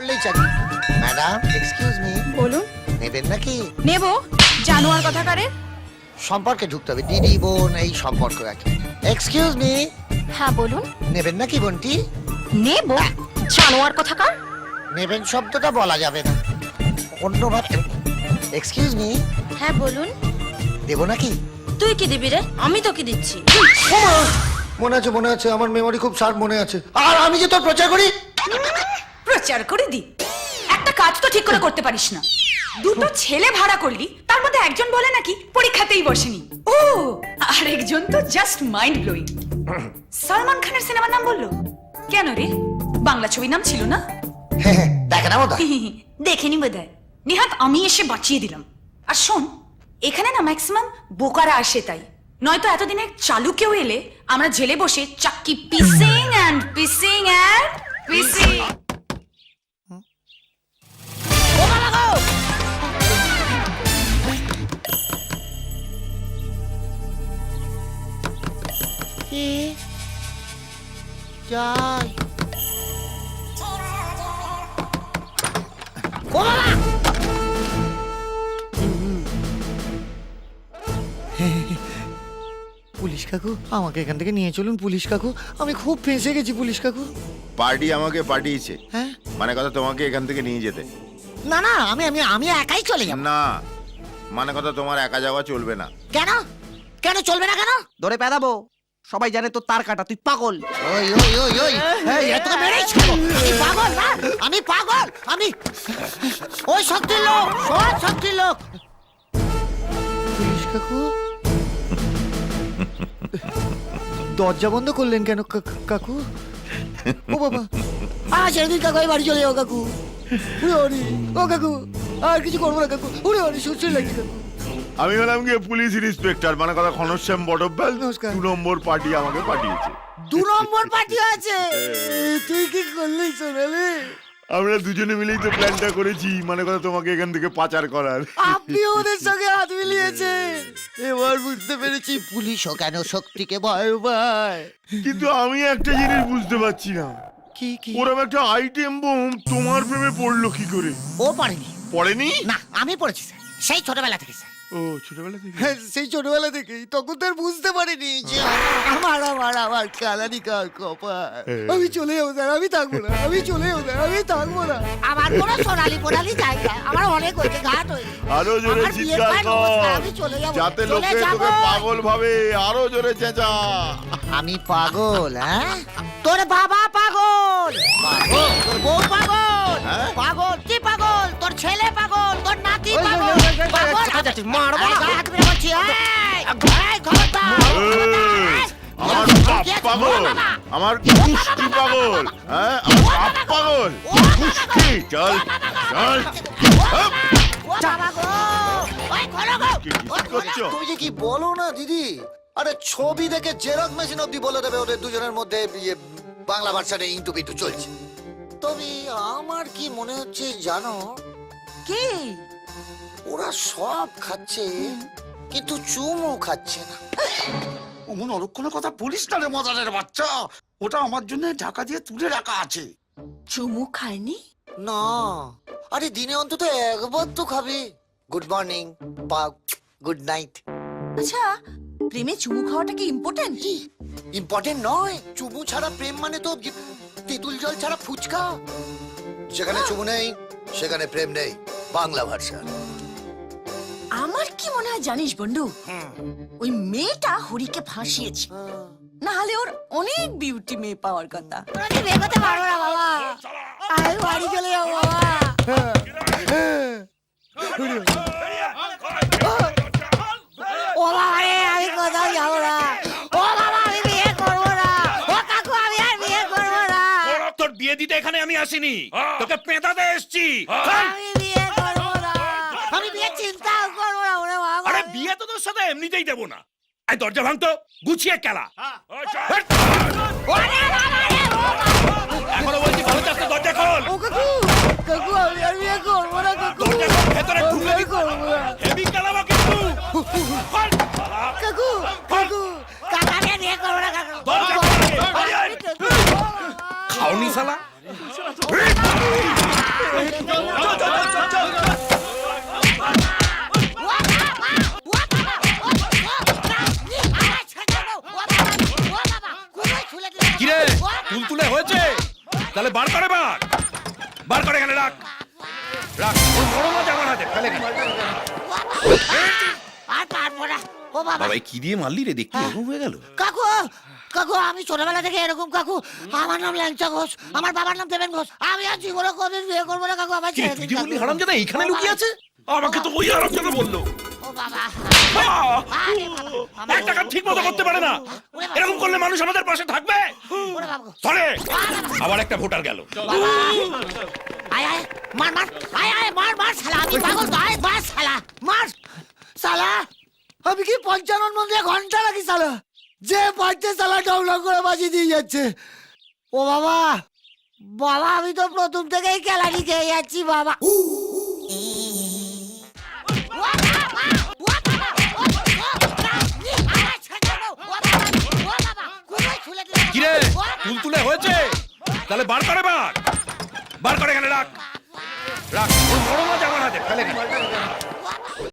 করলেই চাকরি। Madam excuse me, বলুন। নেবেন নাকি? নেব। জানোয়ার কথা কারে? সম্পর্কে ঢুকতে হবে, দিদি বোন এই সম্পর্ক রাখি। এক্সকিউজ মি, হ্যাঁ বলুন। নেবেন নাকি বোনটি? নেব। জানোয়ার কথা কার? নেবেন শব্দটা বলা যাবে না, অন্যভাবে। এক্সকিউজ মি, হ্যাঁ বলুন। দেবো নাকি? তুই কি দিবি রে? আমি তো কি দিচ্ছি। মনে আছে মনে আছে, আমার মেমোরি খুব শার্প মনে আছে। আর আমি যে তোর প্রচার করি। প্রচার করে দি? একটা কাজ তো ঠিক করে করতে পারিস না। দুটো ছেলে ভাড়া করলি, তার মধ্যে একজন বলে নাকি পরীক্ষাতেই বসেনি। ও আর একজন তো জাস্ট মাইন্ড ব্লোয়িং। সালমান খানের সিনেমার নাম বললো কেন রে? বাংলা ছবির নাম ছিল না? দেখে না বোধ দেখেনি বোধহয়। নিহাত আমি এসে বাঁচিয়ে দিলাম। আর শোন, এখানে না ম্যাক্সিমাম বোকারা আসে, তাই নয়তো এতদিনে চালু কেউ এলে আমরা জেলে বসে চাক্কি পিসিং অ্যান্ড পিসিং অ্যান্ড পিসিং। যাই। পুলিশ কাকু, আমাকে এখান থেকে নিয়ে চলুন পুলিশ কাকু, আমি খুব ফেঁসে গেছি পুলিশ কাকু। পার্টি আমাকে পাঠিয়েছে, হ্যাঁ মানে কথা তোমাকে এখান থেকে নিয়ে যেতে। না না, আমি আমি আমি একাই চলে যাব। না, মানে কথা তোমার একা যাওয়া চলবে না। কেন? কেন চলবে না কেন? ধরে পেদাবো, সবাই জানে তোর তার কাটা, তুই পাগল। ওই ওই ওই ওই, এই তোকে মেরেই ছাড়বো। আমি পাগল না, আমি পাগল, আমি ওই শক্তির লোক, সব শক্তির লোক। পুলিশ কাকু দরজা বন্ধ করলেন কেন কাকু? ও বাবা, ছেড়ে দিন কাকু, আমি বাড়ি চলে যাও কাকু। উড়ে ওরি, ও কাকু আর কিছু করবো না কাকু, উড়ে ওরি, সুস্থ লাগছে কাকু। আমি হলাম গিয়ে পুলিশ ইন্সপেক্টর, মানে কথা ঘনশ্যাম বটব্যাল। নমস্কার। 2 নম্বর পার্টি আমাকে পাঠিয়েছে। 2 নম্বর পার্টি আছে? তুই কি করলি সোনালি? আমরা দুজনে মিলেই তো প্ল্যানটা করেছি, মানে কথা তোমাকে এখান থেকে পাচার করার। আপনি ওদের সঙ্গে হাত মিলিয়েছেন। এবার বুঝতে পেরেছি পুলিশও কেন শক্তিকে ভয় পায়। কিন্তু আমি একটা জিনিস বুঝতে পারছি না, কি কি? ওরকম একটা আইটেম বোম তোমার প্রেমে পড়লো কি করে? ও পারেনি। পড়েনি? না, আমি পড়েছি স্যার, সেই ছোটবেলা থেকে স্যার। ও ছোটবেলা থেকে? সেই ছোটবেলা থেকেই, তখন তো আর বুঝতে পারিনি যে আমার কালানি কার কপাল। আমি চলে যাবো স্যার, আমি থাকবো না, আমি চলে যাবো স্যার, আমি থাকবো না। আমার কোনো সোনালি পোনালি জায়গা, আমার অনেক হয়েছে, ঘাট হয়েছে। আরো জোরে আমার বিয়ের চিৎকার পর নমস্কার, কর, আমি চলে যাবো, যাতে চলে লোকে যাবো। তোকে পাগল ভাবে। আরো জোরে চেঁচা। আমি পাগল? হ্যাঁ, তোর বাবা পাগল, পাগল তোর বউ পাগল, হ্যাঁ? পাগল কি পাগল, তোর ছেলে পাগল, তোর নাতি পাগল, পাগল। মারবো না, হাত মেরে বলছি, এই খবরদার। এই, আমার বাপ পাগল, আমার কুষ্টি পাগল, হ্যাঁ আমার বাপ পাগল, কুষ্টি। চল চল। হাপ! কি করছো? তুমি যে কি বলো না দিদি, আরে ছবি দেখে জেরক্স মেশিন অব্দি বলে দেবে ওদের দুজনের মধ্যে বাংলা ভাষাটা ইন্টু পিন্টু চলছে। তবে আমার কি মনে হচ্ছে জানো, কে? ওরা সব খাচ্ছে কিন্তু চুমু খাচ্ছে না। অমন অলক্ষণের কথা বলিস না রে মজারের বাচ্চা, ওটা আমার জন্য ঢাকা দিয়ে তুলে রাখা আছে। চুমু খায়নি? না, আরে দিনে অন্তত একবার তো খাবে। গুড মর্নিং বা গুড নাইট। আচ্ছা, প্রেমে চুমু খাওয়াটা কি ইম্পর্টেন্ট? ইম্পর্টেন্ট নয়, চুমু ছাড়া প্রেম মানে তো তেঁতুল জল ছাড়া ফুচকা। যেখানে চুমু নেই সেখানে প্রেম নেই, বাংলা ভাষা। আমার কি মনে হয় জানিস বন্ধু, ওই মেয়েটা হরিকে ফাঁসিয়েছে, না হলে ওর অনেক বিউটি মেয়ে পাওয়ার কথা। আমি বেরোতে পারবো না বাবা, আমি বাড়ি চলে যাবো বাবা। ও বাবা রে, আমি কোথাও যাবো না। ও বাবা, আমি বিয়ে করবো না। ও কাকু, আমি আর বিয়ে করবো না। তোর বিয়ে দিতে এখানে আমি আসিনি, তোকে পেঁদাতে এসেছি। আমি বিয়ে করবো না, আমি বিয়ে চিন্তাও করবো না। ওরে বাবা, আরে বিয়ে তো তোর সাথে এমনিতেই দেবো না। এই দরজা ভাঙতো, গুছিয়ে খেলা। ওরে বাবা রে, ও বাবা। এখনো বলছি ভালো চাচ্ছে, দরজা খোল। ও কাকু, কাকু আমি আর বিয়ে করবো না কাকু। দরজা খোল, ভেতরে আমি ঢুকলে বিয়ে করবো না। হেভি খেলাবো কিন্তু। খোল। কাকু, কাকু, কাকু আমি আর বিয়ে করবো না কাকু। দরজা খোল, বাইরে আয়। কাকু, খাওনি শালা। বার করে এখানে রাখ রাখ ওর বড় মাছ আমার হাতে ফেলে কেন? আর পারবো না ও বাবা বাবা এই কি দিয়ে মারলি রে দেখতে এরকম হয়ে গেল কাকু কাকু আমি ছোটবেলা থেকে এরকম কাকু আমার নাম ল্যাংচা ঘোষ আমার বাবার নাম দেবেন ঘোষ আমি আর জীবনে কোনদিন বিয়ে করবো না কাকু আমার কি ছেড়ে তুই দিন যে বললি কাকু। হারামজাদা এখানে লুকিয়ে আছে আমাকে তো ওই হারামজাদা বললো ও বাবা আরে বাবা, একটা কাজ ঠিক মতো করতে পারে না এরকম করলে মানুষ আমাদের পাশে থাকবে ওরে বাবা ধরে আবার একটা ভোটার গেল বাবা আয় আয় মার মার আয় আয় মার মার শালা আমি পাগল তো আয় মার শালা মার শালা আমি কি পঞ্চানন মন্দিরে ঘন্টা রাখি শালা যে পাচ্ছে শালা ডাউলা করে বাজি দিয়ে যাচ্ছে ও বাবা বাবা আমি তো প্রথম থেকেই কেলানি খেয়ে যাচ্ছি বাবা কিরে তুলতুলে হয়েছে তাহলে বার করে বার করে এখানে রাখ রাখ ওর বড় মাছ আমার হাতে ফেলে কেন?